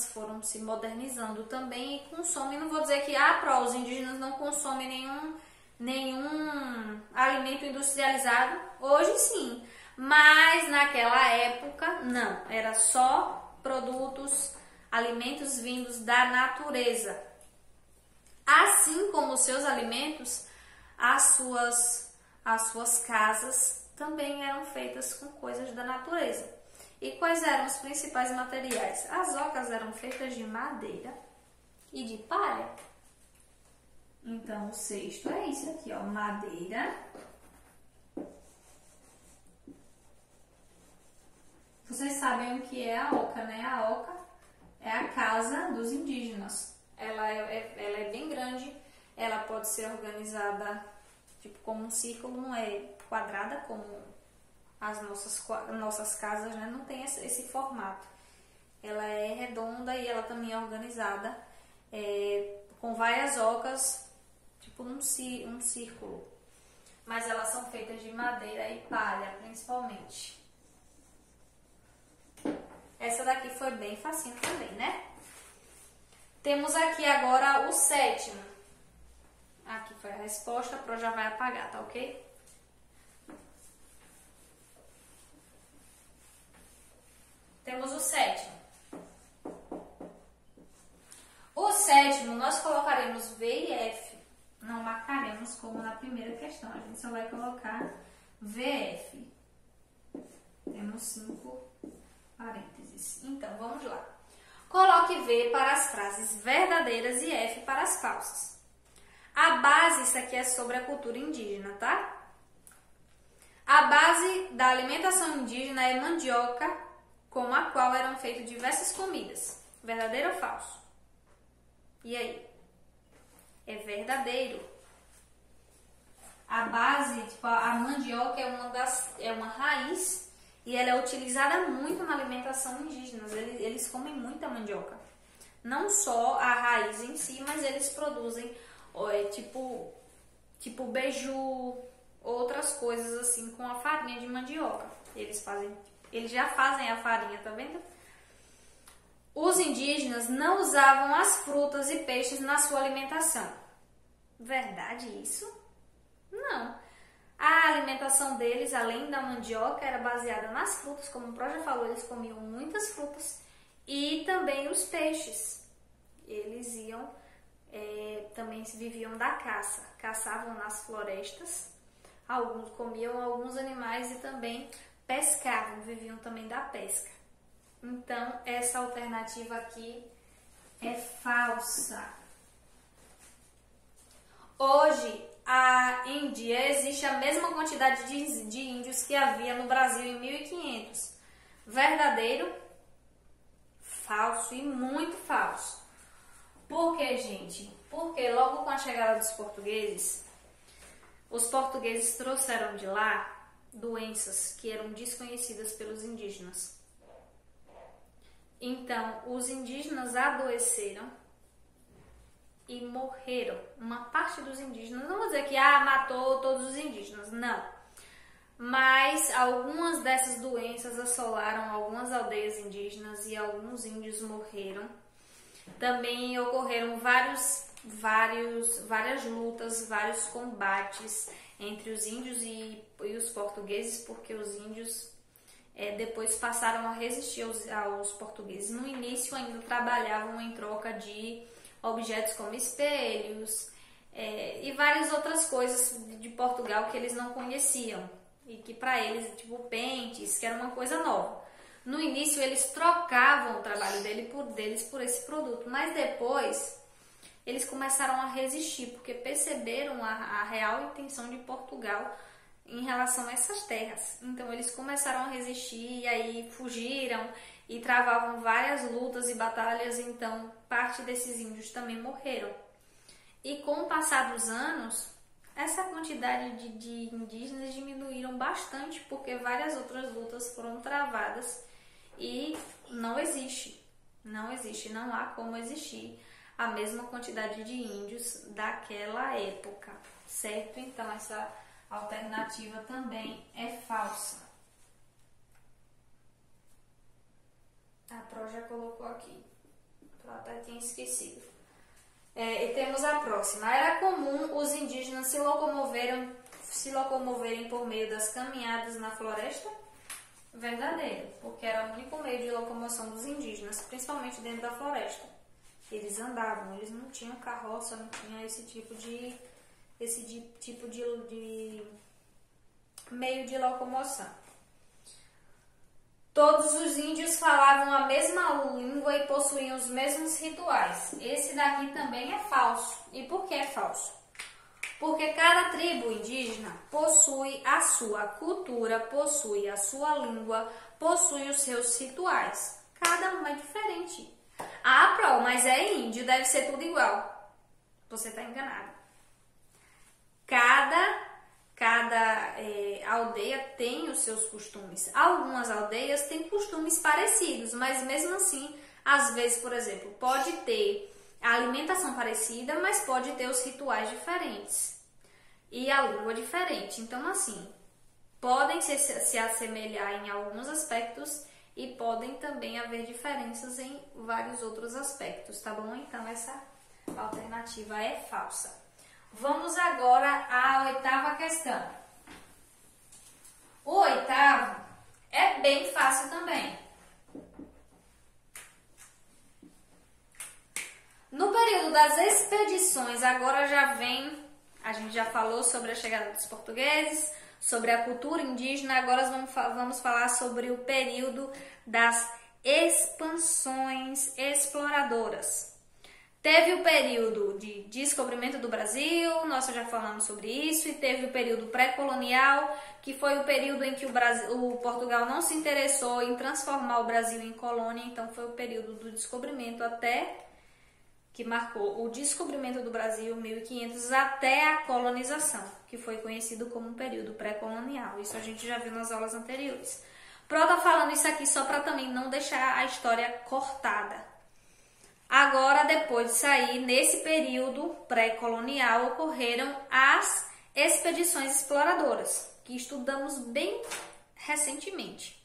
foram se modernizando também e consomem, não vou dizer que os indígenas não consomem nenhum alimento industrializado, hoje sim, mas naquela época não, era só produtos, alimentos vindos da natureza. Assim como os seus alimentos, as suas casas também eram feitas com coisas da natureza. E quais eram os principais materiais? As ocas eram feitas de madeira e de palha. Então, o sexto é isso aqui, ó, madeira. Vocês sabem o que é a oca, né? A oca é a casa dos indígenas. Ela é bem grande, ela pode ser organizada tipo como um círculo, não é quadrada como as nossas casas, né? Não tem esse formato. Ela é redonda e ela também é organizada com várias ocas, tipo um círculo. Mas elas são feitas de madeira e palha, principalmente. Essa daqui foi bem facinho também, né? Temos aqui agora o sétimo. Aqui foi a resposta, a Pro já vai apagar, tá ok? Temos o sétimo. O sétimo nós colocaremos V e F. Não marcaremos como na primeira questão. A gente só vai colocar VF. Temos 5 parênteses. Então, vamos lá. Coloque V para as frases verdadeiras e F para as falsas. A base, isso aqui é sobre a cultura indígena, tá? A base da alimentação indígena é mandioca, com a qual eram feitas diversas comidas. Verdadeiro ou falso? E aí? É verdadeiro. A base, tipo, a mandioca é uma raiz e ela é utilizada muito na alimentação indígena. Eles comem muita mandioca. Não só a raiz em si, mas eles produzem tipo beiju, outras coisas assim com a farinha de mandioca. Eles já fazem a farinha, tá vendo? Os indígenas não usavam as frutas e peixes na sua alimentação. Verdade isso? Não. A alimentação deles, além da mandioca, era baseada nas frutas, como o Pro já falou, eles comiam muitas frutas e também os peixes. Eles também viviam da caça, caçavam nas florestas, alguns comiam alguns animais e também pescavam, viviam também da pesca. Então, essa alternativa aqui é falsa. Hoje, em dia, existe a mesma quantidade de índios que havia no Brasil em 1500. Verdadeiro? Falso e muito falso. Por que, gente? Porque logo com a chegada dos portugueses, os portugueses trouxeram de lá doenças que eram desconhecidas pelos indígenas. Então, os indígenas adoeceram e morreram. Uma parte dos indígenas, não vou dizer que matou todos os indígenas, não. Mas algumas dessas doenças assolaram algumas aldeias indígenas e alguns índios morreram. Também ocorreram várias lutas, vários combates entre os índios e os portugueses, porque os índios depois passaram a resistir aos portugueses. No início ainda trabalhavam em troca de objetos como espelhos e várias outras coisas de Portugal que eles não conheciam e que para eles, tipo pentes, que era uma coisa nova. No início eles trocavam o trabalho deles por esse produto, mas depois eles começaram a resistir porque perceberam a real intenção de Portugal em relação a essas terras. Então eles começaram a resistir e aí fugiram e travavam várias lutas e batalhas, então parte desses índios também morreram. E com o passar dos anos, essa quantidade de indígenas diminuíram bastante porque várias outras lutas foram travadas e não há como existir a mesma quantidade de índios daquela época, certo? Então essa alternativa também é falsa. A Pro já colocou aqui. Eu até tinha esquecido. E temos a próxima. Era comum os indígenas se locomoverem por meio das caminhadas na floresta? Verdadeiro, porque era o único meio de locomoção dos indígenas, principalmente dentro da floresta. Eles andavam, eles não tinham carroça, não tinha esse tipo de meio de locomoção. Todos os índios falavam a mesma língua e possuíam os mesmos rituais. Esse daqui também é falso. E por que é falso? Porque cada tribo indígena possui a sua cultura, possui a sua língua, possui os seus rituais. Cada um é diferente. Ah, Pro, mas é índio, deve ser tudo igual. Você está enganado. Cada aldeia tem os seus costumes. Algumas aldeias têm costumes parecidos, mas mesmo assim, às vezes, por exemplo, pode ter a alimentação parecida, mas pode ter os rituais diferentes e a língua diferente. Então, assim, podem se assemelhar em alguns aspectos e podem também haver diferenças em vários outros aspectos, tá bom? Então, essa alternativa é falsa. Vamos agora à 8ª questão. O 8º é bem fácil também. No período das expedições, agora já vem, a gente já falou sobre a chegada dos portugueses, sobre a cultura indígena, agora vamos falar sobre o período das expansões exploradoras. Teve o período de descobrimento do Brasil, nós já falamos sobre isso, e teve o período pré-colonial, que foi o período em que o Portugal não se interessou em transformar o Brasil em colônia, então foi o período do descobrimento até que marcou o descobrimento do Brasil, 1500, até a colonização, que foi conhecido como um período pré-colonial. Isso a gente já viu nas aulas anteriores. Pro tá falando isso aqui só para também não deixar a história cortada. Agora, depois de sair, nesse período pré-colonial, ocorreram as expedições exploradoras, que estudamos bem recentemente.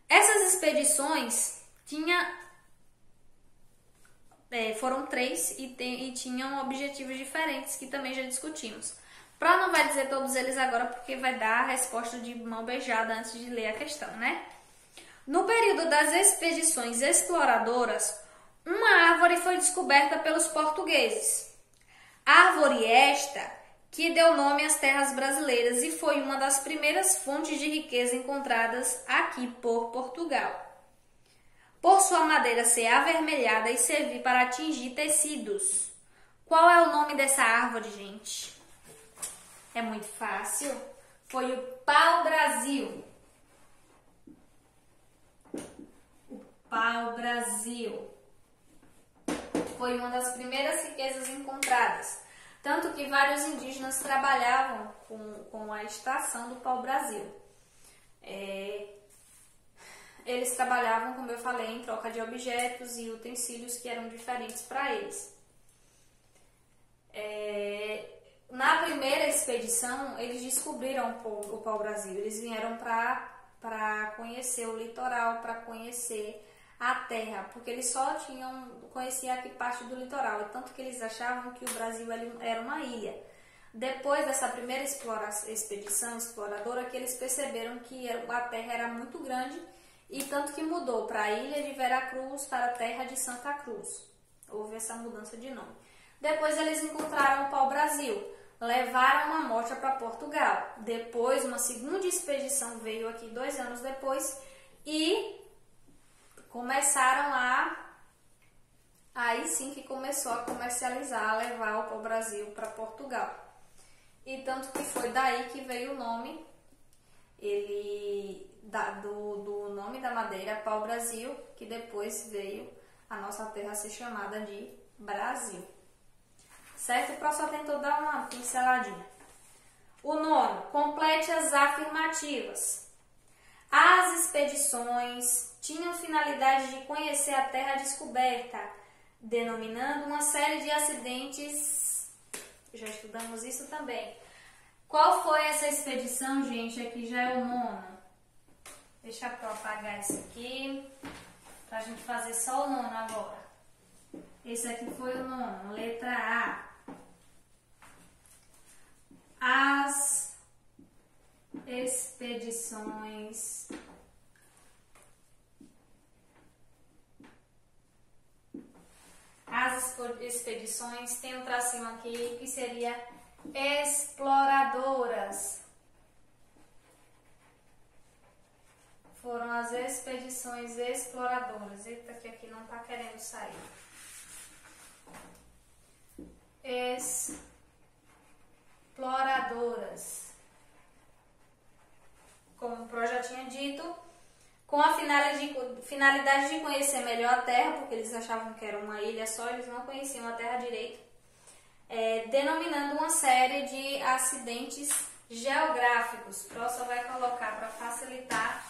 Essas expedições foram 3 e tinham objetivos diferentes, que também já discutimos. Pro não vai dizer todos eles agora, porque vai dar a resposta de mão beijada antes de ler a questão, né? No período das expedições exploradoras, uma árvore foi descoberta pelos portugueses. Árvore esta que deu nome às terras brasileiras e foi uma das primeiras fontes de riqueza encontradas aqui por Portugal. Por sua madeira ser avermelhada e servir para atingir tecidos. Qual é o nome dessa árvore, gente? É muito fácil. Foi o pau-brasil. O pau-brasil foi uma das primeiras riquezas encontradas. Tanto que vários indígenas trabalhavam com a extração do pau-brasil. Eles trabalhavam, como eu falei, em troca de objetos e utensílios que eram diferentes para eles. Na primeira expedição, eles descobriram o pau-brasil. Eles vieram para conhecer o litoral, para conhecer a terra, porque eles só conheciam aqui parte do litoral, e tanto que eles achavam que o Brasil era uma ilha. Depois dessa primeira expedição exploradora, que eles perceberam que a terra era muito grande, e tanto que mudou para a ilha de Veracruz para a terra de Santa Cruz. Houve essa mudança de nome. Depois eles encontraram o pau-brasil, levaram uma amostra para Portugal. Depois uma segunda expedição veio aqui 2 anos depois e começaram aí sim que começou a comercializar, a levar o pau-brasil para Portugal. E tanto que foi daí que veio o nome do nome da madeira, pau-brasil, que depois veio a nossa terra a ser chamada de Brasil. Certo? O professor tentou dar uma pinceladinha. O 9. Complete as afirmativas. As expedições tinham finalidade de conhecer a terra descoberta, denominando uma série de acidentes. Já estudamos isso também. Qual foi essa expedição, gente? Aqui já é o 9. Deixa eu apagar isso aqui, pra gente fazer só o 9 agora. Esse aqui foi o nono. Letra A. As expedições tem um tracinho aqui que seria exploradoras. Foram as expedições exploradoras. Eita, que aqui não tá querendo sair. Exploradoras. Como o Pro já tinha dito, com a finalidade de conhecer melhor a Terra, porque eles achavam que era uma ilha só, eles não conheciam a Terra direito, denominando uma série de acidentes geográficos. O Pro só vai colocar para facilitar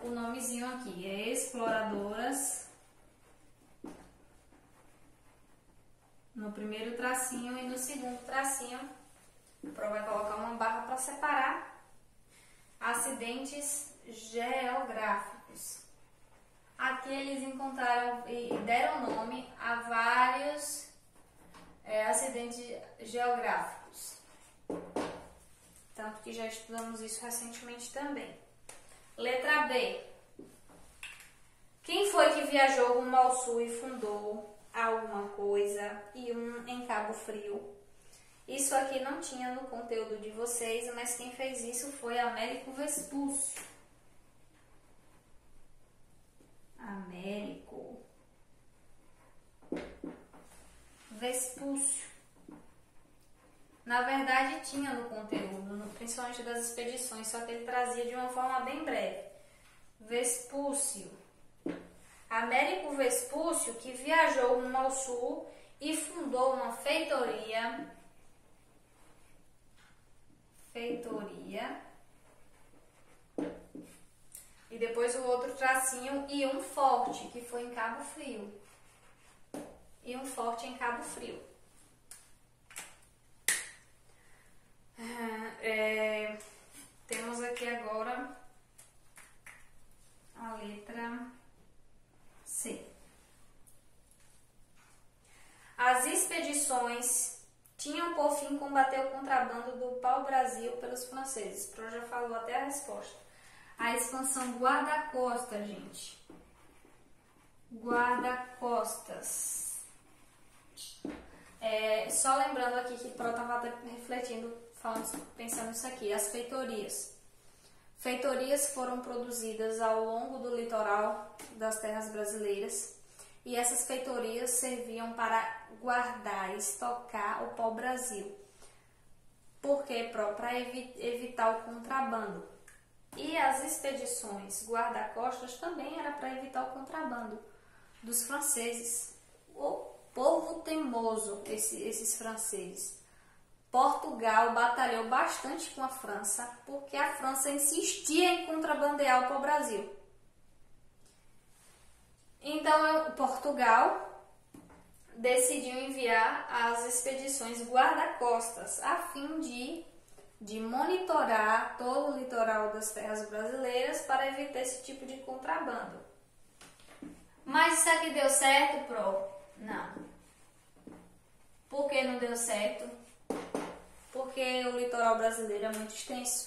o nomezinho aqui, exploradoras, no primeiro tracinho, e no segundo tracinho, o Pro vai colocar uma barra para separar acidentes geográficos. Aqui eles encontraram e deram nome a vários acidentes geográficos. Tanto que já estudamos isso recentemente também. Letra B. Quem foi que viajou rumo ao sul e fundou alguma coisa em Cabo Frio? Isso aqui não tinha no conteúdo de vocês, mas quem fez isso foi Américo Vespúcio. Américo Vespúcio. Na verdade, tinha no conteúdo, principalmente das expedições, só que ele trazia de uma forma bem breve. Vespúcio. Américo Vespúcio, que viajou rumo ao sul e fundou uma feitoria. E depois o outro tracinho e um forte, que foi em Cabo Frio. E um forte em Cabo Frio. Temos aqui agora a letra C. As expedições tinham por fim combater o contrabando do pau-brasil pelos franceses. O Pro já falou até a resposta. A expansão guarda-costas, gente. Guarda-costas. Só lembrando aqui que o Pro estava refletindo, pensando nisso aqui. As feitorias. Feitorias foram produzidas ao longo do litoral das terras brasileiras. E essas feitorias serviam para guardar e estocar o pau-brasil. Por quê, Pro? Para evitar o contrabando. E as expedições guarda-costas também era para evitar o contrabando dos franceses. O povo teimoso, esses franceses. Portugal batalhou bastante com a França, porque a França insistia em contrabandear o pau-brasil. Então, Portugal decidiu enviar as expedições guarda-costas a fim de monitorar todo o litoral das terras brasileiras para evitar esse tipo de contrabando. Mas isso aqui deu certo, Pro? Não. Por que não deu certo? Porque o litoral brasileiro é muito extenso.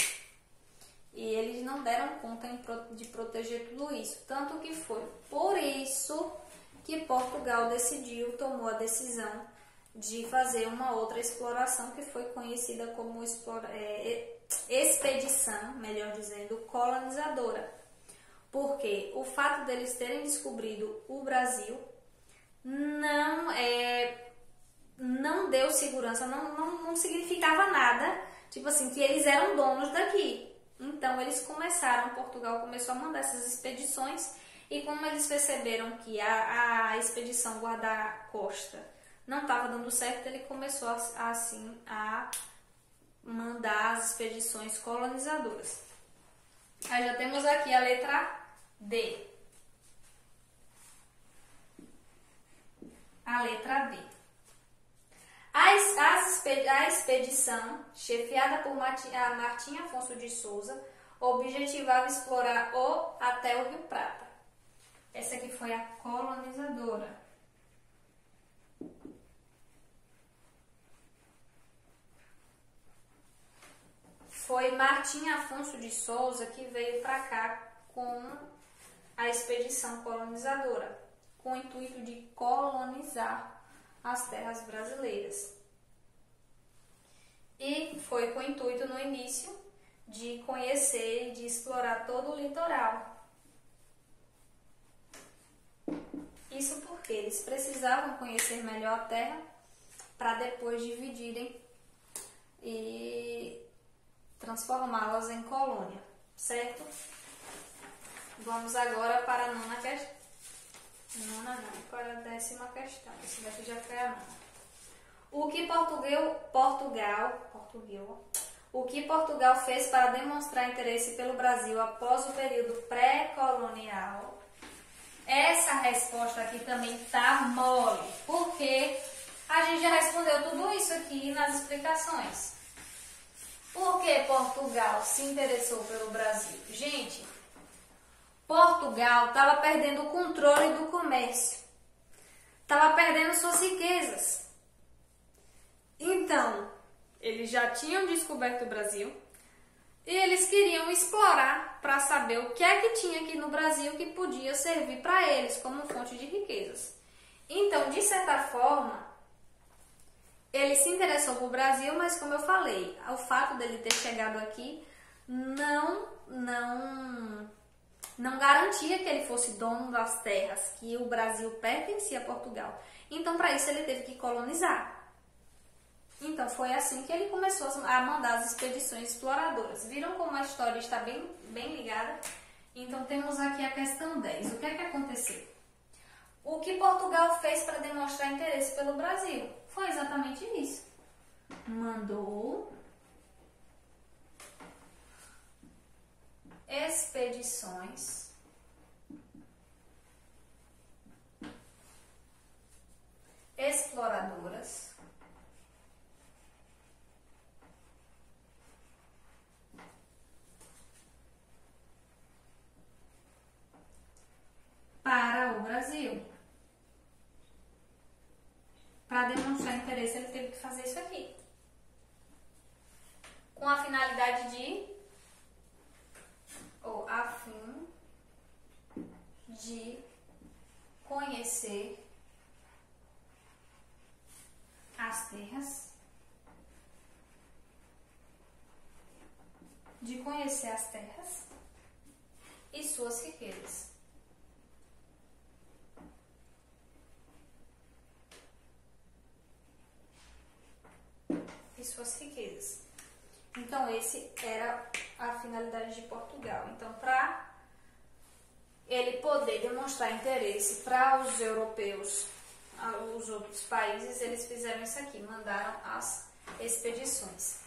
E eles não deram conta de proteger tudo isso. Tanto que foi por isso que Portugal tomou a decisão de fazer uma outra exploração que foi conhecida como expedição, melhor dizendo, colonizadora. Porque o fato deles terem descobrido o Brasil não deu segurança, não significava nada, tipo assim, que eles eram donos daqui. Então Portugal começou a mandar essas expedições, e como eles perceberam que a expedição guarda-costa não estava dando certo, ele começou assim a mandar as expedições colonizadoras. Aí já temos aqui a letra D. A letra D. A expedição, chefiada por Martim Afonso de Souza, objetivava explorar até o Rio Prata. Essa aqui foi a colonizadora. Martim Afonso de Souza que veio para cá com a expedição colonizadora, com o intuito de colonizar as terras brasileiras. E foi com o intuito no início de conhecer e de explorar todo o litoral. Isso porque eles precisavam conhecer melhor a terra para depois dividirem e transformá-las em colônia, certo? Vamos agora para a nona questão. Para a 10ª questão. Esse daqui já foi a nona. O que Portugal fez para demonstrar interesse pelo Brasil após o período pré-colonial? Essa resposta aqui também tá mole, porque a gente já respondeu tudo isso aqui nas explicações. Por que Portugal se interessou pelo Brasil? Gente, Portugal estava perdendo o controle do comércio, estava perdendo suas riquezas. Então, eles já tinham descoberto o Brasil e eles queriam explorar para saber o que é que tinha aqui no Brasil que podia servir para eles como fonte de riquezas. Então, de certa forma, ele se interessou por Brasil, mas como eu falei, o fato dele ter chegado aqui não garantia que ele fosse dono das terras, que o Brasil pertencia a Portugal. Então, para isso, ele teve que colonizar. Então, foi assim que ele começou a mandar as expedições exploradoras. Viram como a história está bem ligada? Então, temos aqui a questão 10. O que é que aconteceu? O que Portugal fez para demonstrar interesse pelo Brasil? Foi exatamente isso. Mandou expedições exploradoras para o Brasil. Para demonstrar interesse, ele teve que fazer isso aqui, com a finalidade a fim de conhecer as terras, e suas riquezas. Então, esse era a finalidade de Portugal. Então, para ele poder demonstrar interesse para os europeus, os outros países, eles fizeram isso aqui, mandaram as expedições.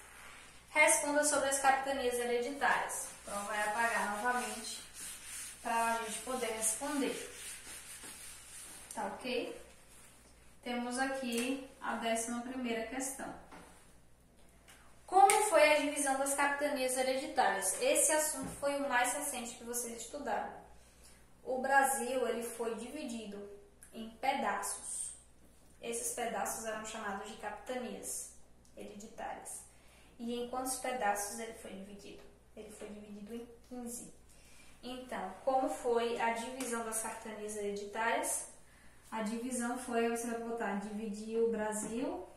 Responda sobre as capitanias hereditárias. Então, vai apagar novamente para a gente poder responder. Tá ok? Temos aqui a 11ª questão. Como foi a divisão das capitanias hereditárias? Esse assunto foi o mais recente que vocês estudaram. O Brasil ele foi dividido em pedaços. Esses pedaços eram chamados de capitanias hereditárias. E em quantos pedaços ele foi dividido? Ele foi dividido em 15. Então, como foi a divisão das capitanias hereditárias? A divisão foi, você vai botar, dividir o Brasil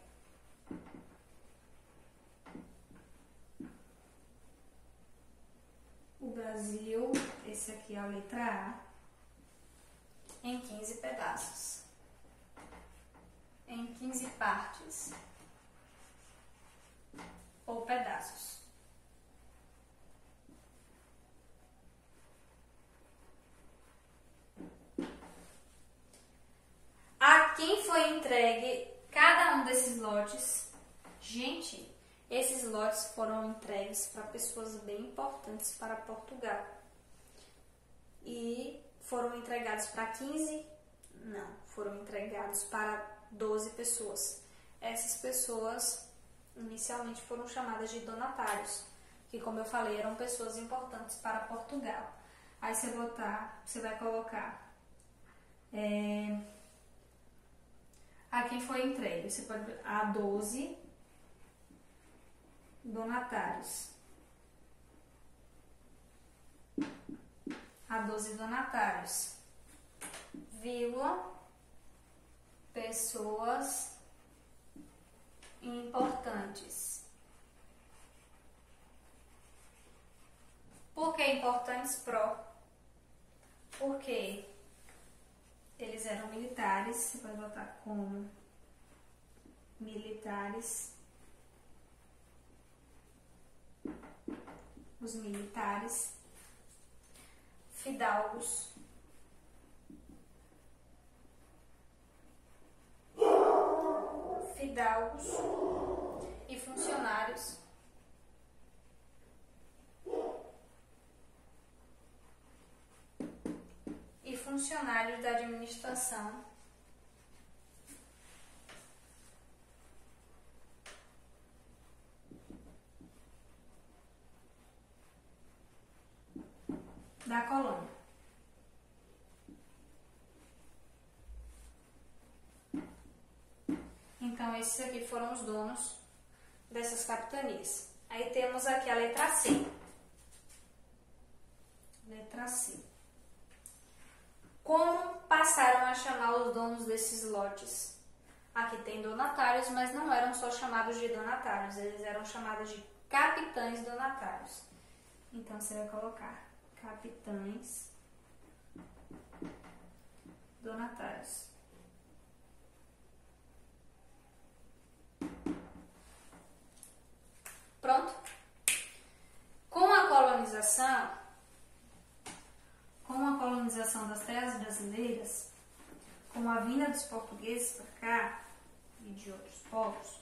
esse aqui é a letra A, em 15 pedaços, em 15 partes ou pedaços. A quem foi entregue cada um desses lotes? Gente, esses lotes foram entregues para pessoas bem importantes para Portugal. E foram entregados para 15? Não, foram entregados para 12 pessoas. Essas pessoas inicialmente foram chamadas de donatários, que como eu falei, eram pessoas importantes para Portugal. Aí você vai colocar a quem foi entregue. Você pode a 12 donatários. a 12 donatários, vírgula, pessoas importantes. Por que importantes? Porque eles eram militares, você pode botar como militares, os militares, fidalgos, e funcionários da administração da colônia. Então, esses aqui foram os donos dessas capitanias. Aí temos aqui a letra C. Letra C. Como passaram a chamar os donos desses lotes? Aqui tem donatários, mas não eram só chamados de donatários, eles eram chamados de capitães donatários. Então, você vai colocar capitães donatários. Pronto? Com a colonização das terras brasileiras, com a vinda dos portugueses para cá e de outros povos,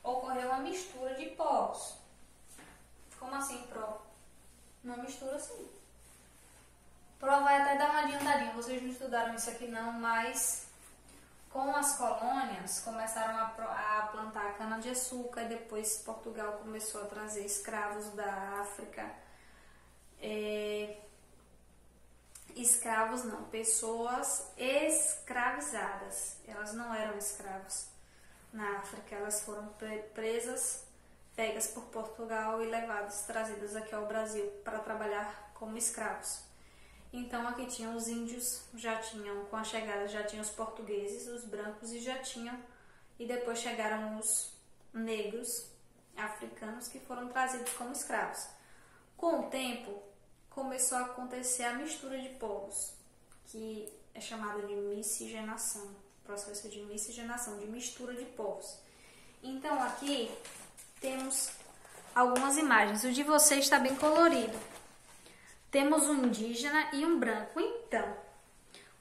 ocorreu uma mistura de povos. Como assim, uma mistura assim. Vai até dar uma adiantadinha, vocês não estudaram isso aqui não, mas com as colônias começaram a plantar cana-de-açúcar e depois Portugal começou a trazer escravos da África. Escravos não, pessoas escravizadas. Elas não eram escravos na África, elas foram pegas por Portugal e trazidas aqui ao Brasil para trabalhar como escravos. Então aqui tinham os índios, com a chegada já tinham os portugueses, os brancos e depois chegaram os negros africanos que foram trazidos como escravos. Com o tempo começou a acontecer a mistura de povos, que é chamada de miscigenação, processo de miscigenação, de mistura de povos. Então aqui temos algumas imagens, o de vocês está bem colorido. Temos um indígena e um branco. Então,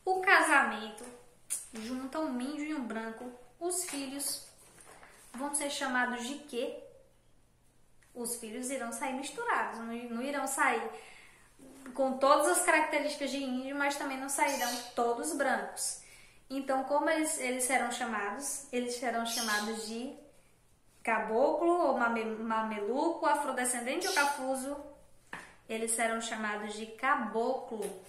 o casamento junta um índio e um branco. Os filhos vão ser chamados de quê? Os filhos irão sair misturados, não irão sair com todas as características de índio, mas também não sairão todos brancos. Então, como eles serão chamados? Eles serão chamados de caboclo ou mameluco, afrodescendente ou cafuso. Eles serão chamados de caboclo.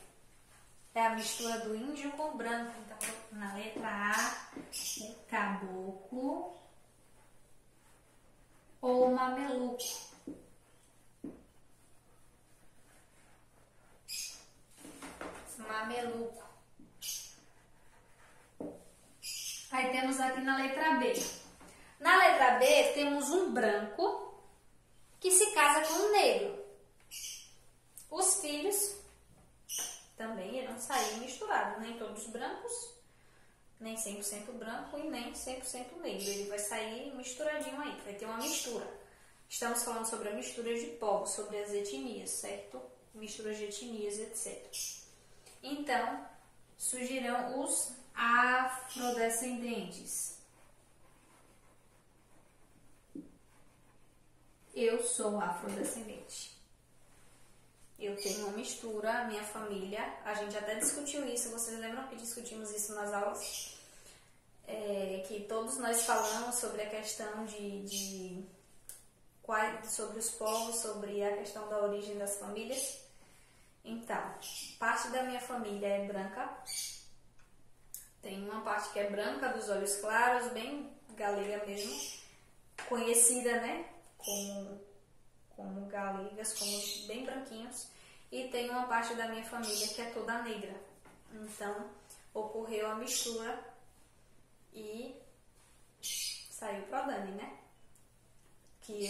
É a mistura do índio com o branco. Então, na letra A, é caboclo ou mameluco. Mameluco. Aí temos aqui na letra B. Na letra B, temos um branco que se casa com um negro. Os filhos também irão sair misturados, nem todos brancos, nem 100% branco e nem 100% negro. Ele vai sair misturadinho aí, vai ter uma mistura. Estamos falando sobre a mistura de povos, sobre as etnias, certo? Misturas de etnias, etc. Então, surgirão os afrodescendentes. Eu sou afrodescendente. Eu tenho uma mistura, a minha família, a gente até discutiu isso, vocês lembram que discutimos isso nas aulas? Que todos nós falamos sobre a questão sobre os povos, sobre a questão da origem das famílias. Então, parte da minha família é branca, tem uma parte que é branca, dos olhos claros, bem galega mesmo, conhecida, né, como galegas, como bem branquinhos, e tem uma parte da minha família que é toda negra. Então, ocorreu a mistura e saiu pro Dani, né? Que